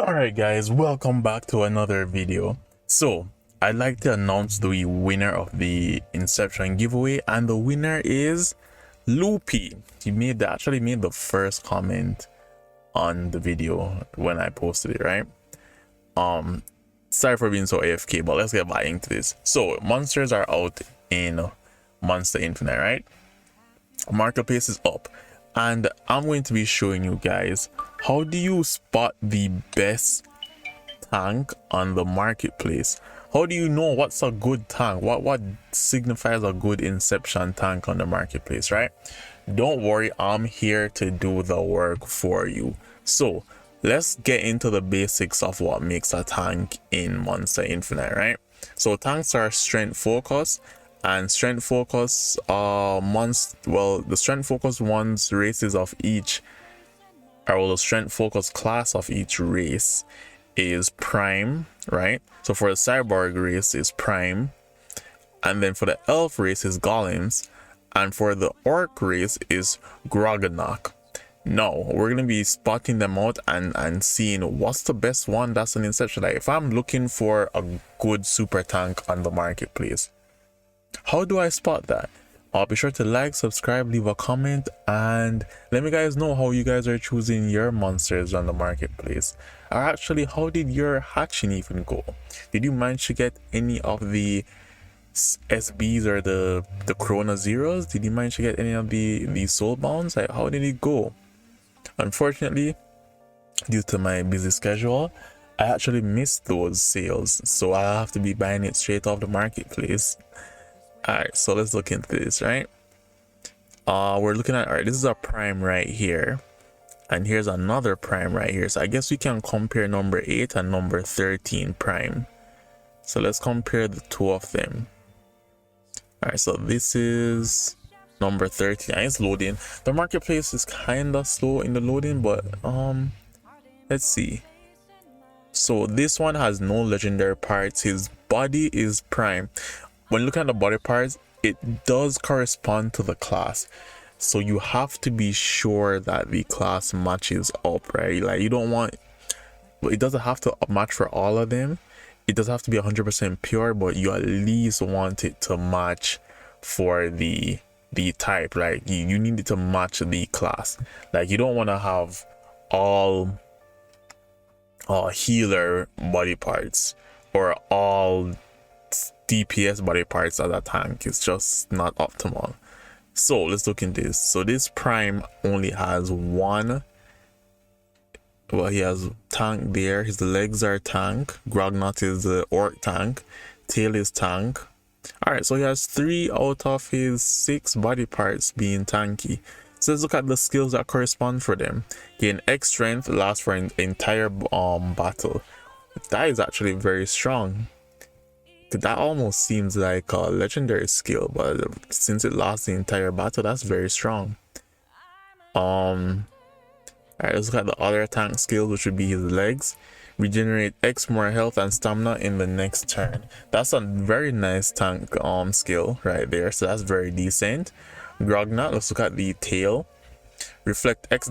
Alright guys, welcome back to another video. So, I'd like to announce the winner of the Inception giveaway, and the winner is Loopy. He actually made the first comment on the video when I posted it, right? Sorry for being so AFK, but let's get back into this. So, monsters are out in Monster Infinite, right? MarketPlace is up, and I'm going to be showing you guys how do you spot the best tank on the marketplace. How do you know what's a good tank? What signifies a good Inception tank on the marketplace, right? Don't worry, I'm here to do the work for you. So let's get into the basics of what makes a tank in Monster Infinite, right? So tanks are strength focus, and strength focus the strength focus ones races of each, or the strength focus class of each race is prime, right? So for the cyborg race is prime, and then for the elf race is golems, and for the orc race is grognak. Now we're gonna be spotting them out and seeing what's the best one that's an Inception. Like if I'm looking for a good super tank on the marketplace, how do I spot that? Be sure to like, subscribe, leave a comment, and let me guys know how you guys are choosing your monsters on the marketplace. Or actually, how did your hatching even go? Did you manage to get any of the SBs or the Chrono Zeros? Did you manage to get any of the Soulbounds? Like, how did it go? Unfortunately, due to my busy schedule, I actually missed those sales, so I have to be buying it straight off the marketplace. Alright, so let's look into this, right? We're looking at, alright, this is a prime right here, and here's another prime right here. So I guess we can compare number 8 and number 13 prime. So let's compare the two of them. Alright, so this is number 13, and it's loading. The marketplace is kind of slow in the loading, but let's see. So this one has no legendary parts. His body is prime. When looking at the body parts, it does correspond to the class, so you have to be sure that the class matches up, right? Like you don't want, it doesn't have to match for all of them. It doesn't have to be 100% pure, but you at least want it to match for the type. Like you need it to match the class. Like you don't want to have all healer body parts or all DPS body parts of that tank. Is just not optimal. So let's look into this. So this prime only has one, well, he has tank there, his legs are tank, grognak is the orc tank, tail is tank. All right, so he has 3 out of his 6 body parts being tanky. So let's look at the skills that correspond for them. Gain X strength, lasts for an entire battle. That is actually very strong. That almost seems like a legendary skill, but since it lasts the entire battle, that's very strong. Alright, let's look at the other tank skills, which would be his legs. Regenerate X more health and stamina in the next turn. That's a very nice tank skill right there, so that's very decent. Grognak, let's look at the tail. Reflect X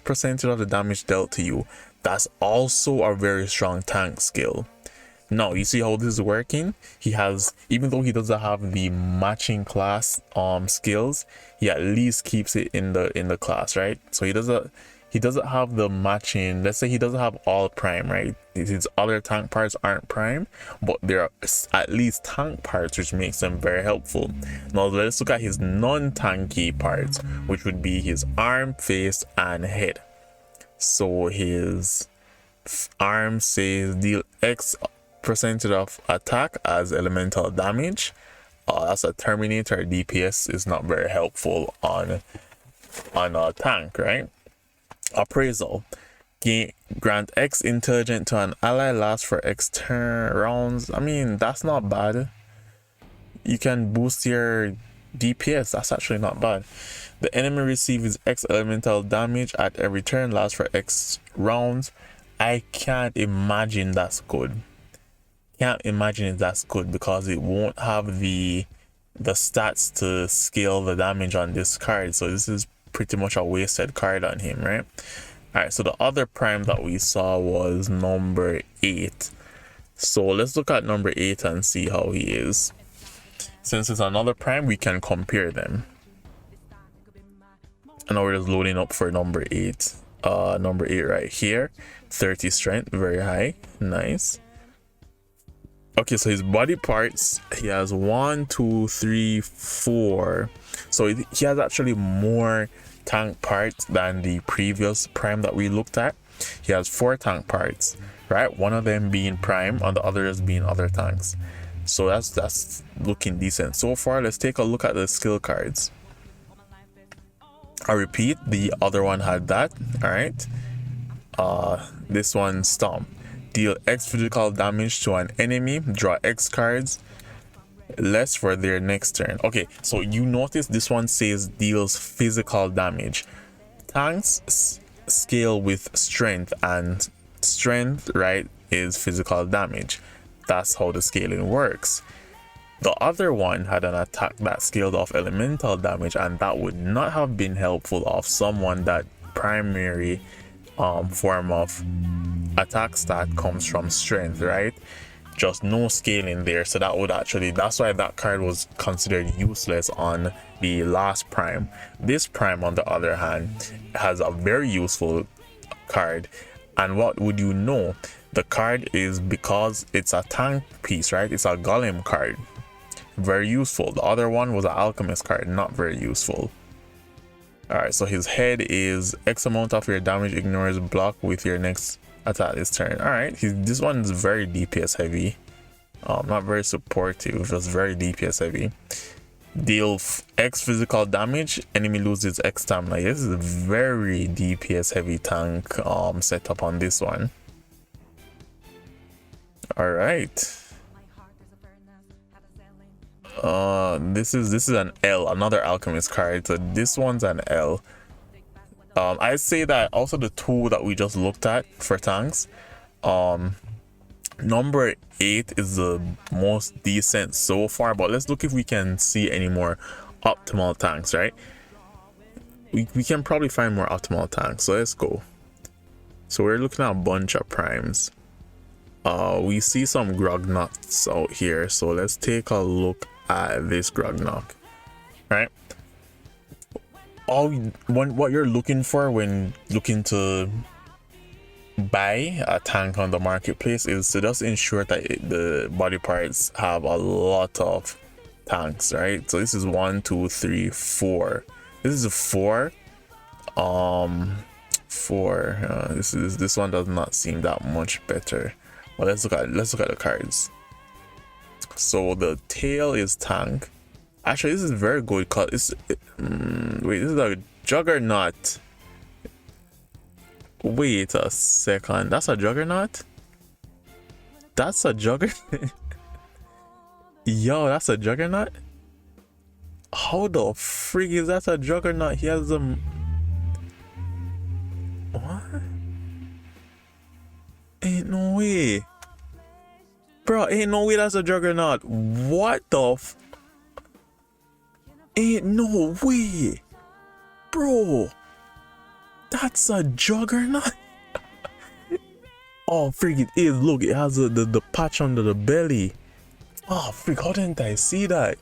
percentage of the damage dealt to you. That's also a very strong tank skill. Now you see how this is working. He has, even though he doesn't have the matching class skills, he at least keeps it in the class, right? So he doesn't have the matching. Let's say he doesn't have all prime, right? His other tank parts aren't prime, but they're at least tank parts, which makes them very helpful. Now let's look at his non-tanky parts, which would be his arm, face, and head. So his arm says deal X percentage of attack as elemental damage. That's a Terminator. DPS is not very helpful on a tank, right? Appraisal, grant X intelligent to an ally, lasts for X turn rounds. I mean, that's not bad. You can boost your DPS. That's actually not bad. The enemy receives X elemental damage at every turn, lasts for X rounds. I can't imagine that's good. Can't imagine if that's good, because it won't have the stats to scale the damage on this card. So this is pretty much a wasted card on him, right? All right, so the other prime that we saw was number 8. So let's look at number 8 and see how he is. Since it's another prime, we can compare them. And now we're just loading up for number 8. Number 8 right here, 30 strength, very high, nice. Okay, so his body parts, he has 1, 2, 3, 4. So he has actually more tank parts than the previous prime that we looked at. He has 4 tank parts, right? One of them being prime and the others being other tanks. So that's looking decent so far. Let's take a look at the skill cards. I repeat, the other one had that. All right, this one, Stomp. Deal X physical damage to an enemy, draw X cards, less for their next turn. Okay, so you notice this one says deals physical damage. Tanks scale with strength, and strength, right, is physical damage. That's how the scaling works. The other one had an attack that scaled off elemental damage, and that would not have been helpful of someone that primary form of attack stat comes from strength, right? Just no scaling there, so that would actually, that's why that card was considered useless on the last prime. This prime, on the other hand, has a very useful card. And what would you know? The card is, because it's a tank piece, right? It's a Golem card. Very useful. The other one was an alchemist card, not very useful. Alright, so his head is X amount of your damage ignores block with your next attack this turn. Alright, this one is very DPS heavy. Not very supportive, just very DPS heavy. Deal X physical damage, enemy loses X stamina. This is a very DPS heavy tank setup on this one. Alright. This is an L, another alchemist card. So this one's an L. I'd say that also the two that we just looked at for tanks, number 8 is the most decent so far, but let's look if we can see any more optimal tanks, right? We can probably find more optimal tanks, so let's go. So we're looking at a bunch of primes. We see some grognaks out here, so let's take a look at this grognak, right? What you're looking for when looking to buy a tank on the marketplace is to just ensure that the body parts have a lot of tanks, right? So this is 1, 2, 3, 4. This is a 4. 4. This one does not seem that much better. Well, let's look at the cards. So the tail is tank. Actually, this is very good because wait, this is a juggernaut. Wait a second, that's a juggernaut? That's a juggernaut? Yo, that's a juggernaut? How the frig is that a juggernaut? He has what? Ain't no way. Bro, ain't no way that's a juggernaut. What the ain't no way. Bro, that's a juggernaut. Oh, freak, it is. Look, it has the patch under the belly. Oh, freak, how didn't I see that?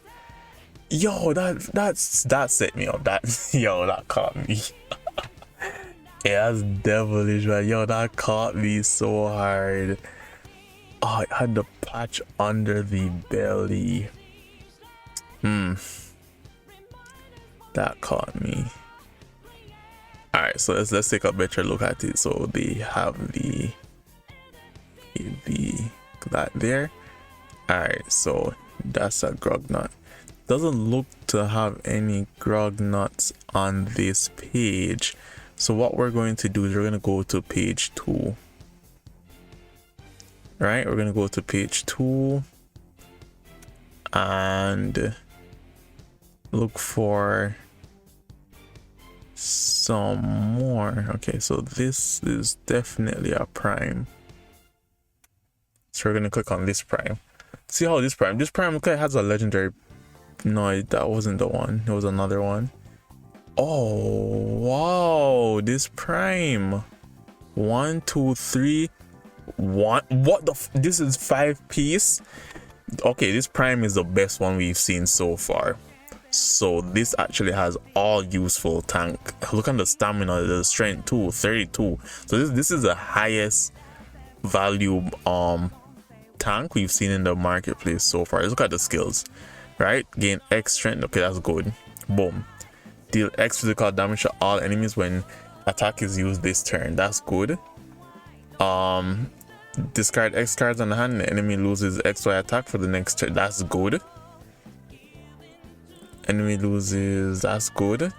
Yo, that set me up. Yo, that caught me. Yeah, that's devilish, man. Yo, that caught me so hard. Oh, it had the patch under the belly. That caught me. Alright, so let's take a better look at it. So they have that there. Alright, so that's a grognak. Doesn't look to have any grognaks on this page. So what we're going to do is we're going to go to page 2. Right, we're gonna go to page 2 and look for some more. Okay, so this is definitely a prime. So we're gonna click on this prime. See how this prime okay, has a legendary. No, that wasn't the one. It was another one. Oh wow, this prime. 1, 2, 3. What this is 5-piece. Okay, this prime is the best one we've seen so far. So this actually has all useful tank. Look at the stamina, the strength too, 32. So this is the highest value tank we've seen in the marketplace so far. Let's look at the skills. Right, gain X strength. Okay, that's good. Boom. Deal X physical damage to all enemies when attack is used this turn. That's good. Discard X cards on the hand. The enemy loses XY attack for the next turn. That's good. Enemy loses. That's good.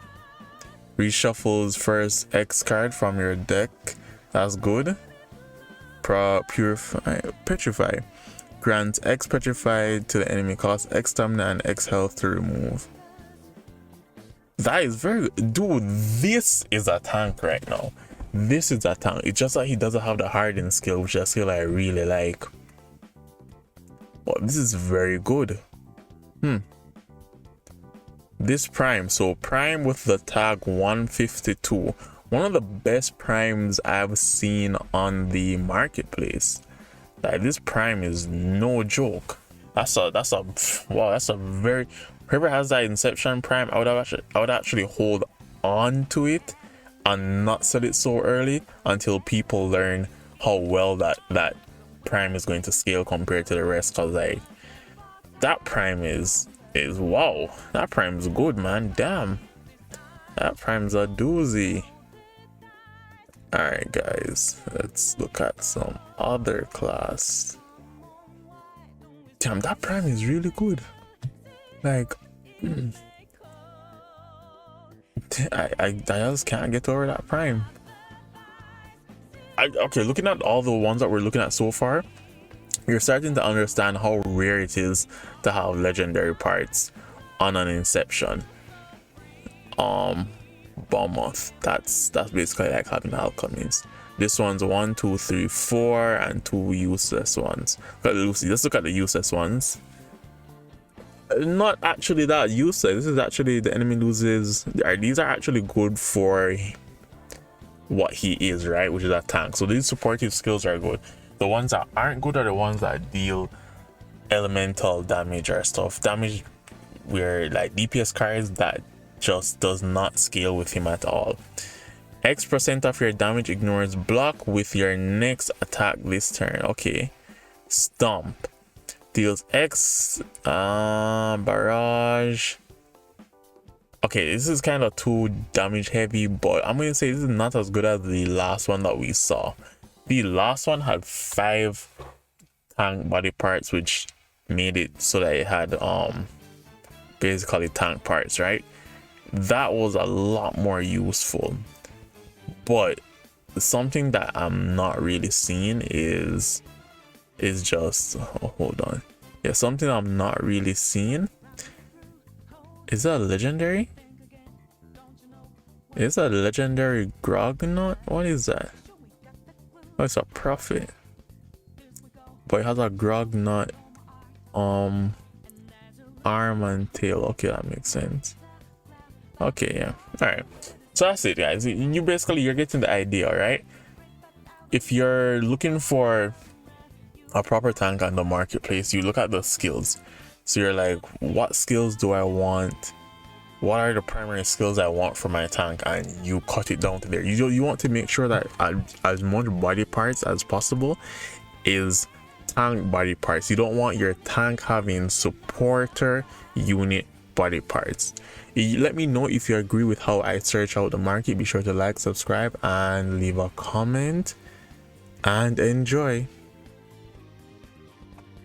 Reshuffles first X card from your deck. That's good. Petrify. Grants X petrified to the enemy. Costs X stamina and X health to remove. That is very good. Dude, this is a tank right now. This is a tank. It's just that he doesn't have the hardening skill, which is a skill I really like. But this is very good. This prime. So prime with the tag 152. One of the best primes I've seen on the marketplace. Like, this prime is no joke. That's a wow, that's a very, whoever has that Inception prime, I would actually hold on to it and not sell it so early until people learn how well that prime is going to scale compared to the rest. Cause like, that prime is wow. That prime's good, man. Damn, that prime's a doozy. Alright guys, let's look at some other class. Damn, that prime is really good. Like, I just can't get over that prime. Okay, looking at all the ones that we're looking at so far, you're starting to understand how rare it is to have legendary parts on an Inception. Bournemouth. That's basically like having alchemies. This one's 1, 2, 3, 4, and 2 useless ones. Let's look at the useless ones. Not actually that useless. This is actually the enemy loses. These are actually good for what he is, right? Which is a tank. So these supportive skills are good. The ones that aren't good are the ones that deal elemental damage or stuff. Damage where like DPS cards that just does not scale with him at all. X% of your damage ignores block with your next attack this turn. Okay. Stomp. Deals X barrage. Okay, this is kind of too damage heavy, but I'm gonna say this is not as good as the last one that we saw. The last one had 5 tank body parts, which made it so that it had basically tank parts, right? That was a lot more useful. But something that I'm not really seeing is just, oh, hold on. Yeah, something I'm not really seeing. Is that a legendary? Is that a legendary grognak? What is that? Oh, it's a prophet. But it has a grognak arm and tail. Okay, that makes sense. Okay, yeah. Alright. So that's it, guys. You're getting the idea, right? If you're looking for a proper tank on the marketplace, you look at the skills. So you're like, what skills do I want? What are the primary skills I want for my tank? And you cut it down to there. You want to make sure that as much body parts as possible is tank body parts. You don't want your tank having supporter unit body parts. Let me know if you agree with how I search out the market. Be sure to like, subscribe, and leave a comment, and enjoy.